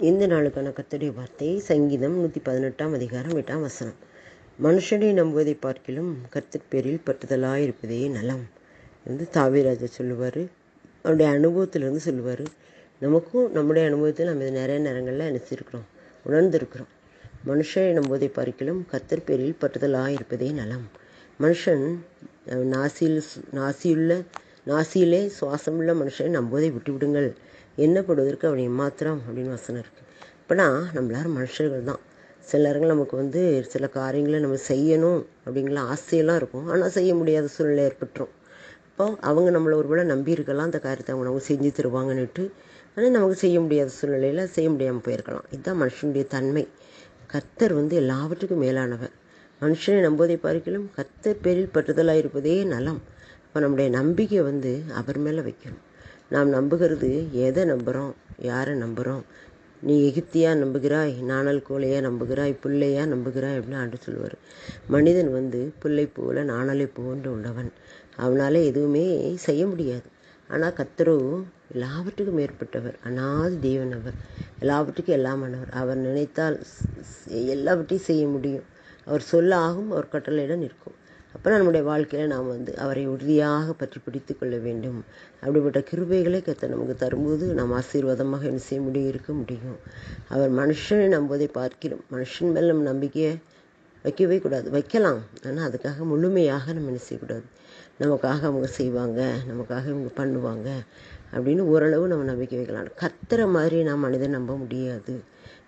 இந்த நாளுக்கான கர்த்தருடைய வார்த்தை சங்கீதம் 118 அதிகாரம் 8 வசனம். மனுஷனை நம்புவதை பார்க்கிலும் கர்த்தர் பேரில் பற்றுதலாயிருப்பதே நலம் என்று தாவீது சொல்லுவார். அவருடைய அனுபவத்திலிருந்து சொல்லுவார். நமக்கும் நம்முடைய அனுபவத்தில் நம்ம நிறைய நேரங்களில் நினைச்சிருக்கிறோம், உணர்ந்திருக்கிறோம். மனுஷனை நம்புவதை பார்க்கிலும் கர்த்தர் பேரில் பற்றுதலாயிருப்பதே நலம். மனுஷன் நாசியிலே சுவாசமுள்ள மனுஷனை நம்புவதை விட்டுவிடுங்கள், எண்ணப்படுவதற்கு அவனை மாத்திரம் அப்படின்னு வசனம் இருக்குது. இப்போனா நம்ம எல்லாரும் மனுஷர்கள் தான். சிலர்கள் நமக்கு சில காரியங்களை நம்ம செய்யணும் அப்படிங்கிற ஆசையெல்லாம் இருக்கும், ஆனால் செய்ய முடியாத சூழ்நிலை ஏற்பட்டுரும். அப்போ அவங்க நம்மளை ஒருவேளை நம்பியிருக்கலாம், அந்த காரியத்தை அவங்க செஞ்சு தருவாங்கன்னுட்டு. ஆனால் நமக்கு செய்ய முடியாத சூழ்நிலையில் செய்ய முடியாமல் போயிருக்கலாம். இதுதான் மனுஷனுடைய தன்மை. கர்த்தர் எல்லாவற்றுக்கும் மேலானவர். மனுஷனை நம்புவதை பார்க்கிலும் கர்த்தர் பேரில் பற்றுதலாக இருப்பதே நலம். இப்போ நம்முடைய நம்பிக்கை அவர் மேலே வைக்கணும். நாம் நம்புகிறது எதை நம்புகிறோம், யாரை நம்புகிறோம்? நீ எகிப்தியா நம்புகிறாய், நாணல் கோலையா நம்புகிறாய், புல்லையா நம்புகிறாய் அப்படின்னு ஆண்டு சொல்லுவார். மனிதன் புல்லை போல நாணலை போன்று உள்ளவன். அவனால் எதுவுமே செய்ய முடியாது. ஆனால் கர்த்தரோ எல்லாவற்றுக்கும் மேற்பட்டவர், அநாதி தேவன். அவர் எல்லாவற்றுக்கும் எல்லாமானவர். அவர் நினைத்தால் எல்லாவற்றையும் செய்ய முடியும். அவர் சொல்ல ஆகும், அவர் கட்டளையிட நிற்கும். அப்புறம் நம்முடைய வாழ்க்கையில் நாம் அவரை உறுதியாக பற்றி பிடித்து கொள்ள வேண்டும். அப்படிப்பட்ட கிருபைகளை கர்த்தர் நமக்கு தரும்போது நாம் ஆசீர்வாதமாக என்ன செய்ய முடியும், இருக்க முடியும். அவர் மனுஷனை நம்புவதை பார்க்கிறோம். மனுஷன் மேல் நம்ம நம்பிக்கையை வைக்கவே கூடாது. வைக்கலாம், ஆனால் அதுக்காக முழுமையாக நம்ம என்ன செய்யக்கூடாது. நமக்காக அவங்க செய்வாங்க, நமக்காக இவங்க பண்ணுவாங்க அப்படின்னு ஓரளவு நம்ம நம்பிக்கை வைக்கலாம். கர்த்தரை மாதிரி நாம் மனிதன் நம்ப முடியாது.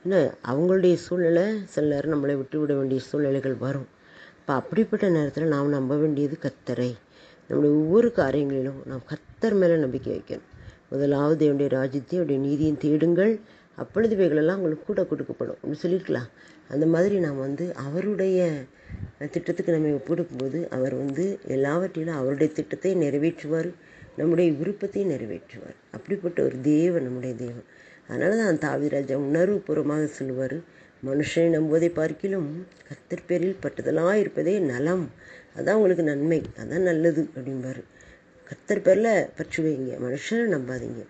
ஏன்னா அவங்களுடைய சூழ்நிலை சில நேரம் நம்மளை விட்டு விட வேண்டிய சூழ்நிலைகள் வரும். இப்போ அப்படிப்பட்ட நேரத்தில் நாம் நம்ப வேண்டியது கர்த்தரை. நம்முடைய ஒவ்வொரு காரியங்களிலும் நாம் கர்த்தர் மேலே நம்பிக்கை வைக்கணும். முதலாவது என்னுடைய ராஜ்யத்தை அவருடைய நீதியும் தேடுங்கள், அப்பொழுது இவைகளெல்லாம் உங்களுக்கு கூட கொடுக்கப்படும் அப்படின்னு சொல்லியிருக்கலாம். அந்த மாதிரி நாம் அவருடைய திட்டத்துக்கு நம்ம கொடுக்கும்போது அவர் எல்லாவற்றிலும் அவருடைய திட்டத்தை நிறைவேற்றுவார், நம்முடைய விருப்பத்தை நிறைவேற்றுவார். அப்படிப்பட்ட ஒரு தேவன் நம்முடைய தேவன். அதனால தான் தாவீது உணர்வுபூர்வமாக சொல்லுவார், மனுஷனை நம்புவதை பார்க்கிலும் கர்த்தர் பேரில் பற்றுதலாக இருப்பதே நலம். அதான் உங்களுக்கு நன்மை, அதான் நல்லது அப்படிம்பாரு. கர்த்தர் பேரில் பற்று வைங்க, மனுஷனை நம்பாதீங்க.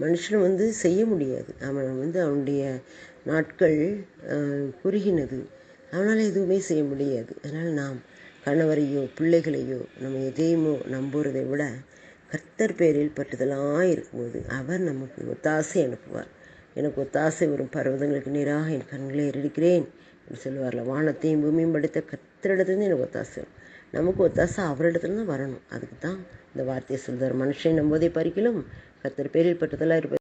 மனுஷனை செய்ய முடியாது. அவன் அவனுடைய நாட்கள் குறுகினது, அவனால் எதுவுமே செய்ய முடியாது. அதனால் நாம் கணவரையோ பிள்ளைகளையோ நம்ம எதையுமோ நம்புறதை விட கர்த்தர் பேரில் பற்றுதலாக இருக்கும்போது அவர் நமக்கு ஒத்தாசை அனுப்புவார். எனக்கு ஒத்தாசை வரும் பர்வதங்களுக்கு நேராக என் கண்களை ஏறெடுக்கிறேன் அப்படின்னு சொல்லுவார்ல. வானத்தையும் பூமியும் படைத்த கர்த்தரிடத்துலேருந்து எனக்கு ஒத்தாசை வரும். நமக்கு ஒத்தாசை அவரிடத்துல தான் வரணும். அதுக்கு தான் இந்த வார்த்தையை சொல்கிறார். மனுஷன் நம்புவதை பார்க்கிலும் கர்த்தர் பேரில் பற்றுதலாக இருப்பது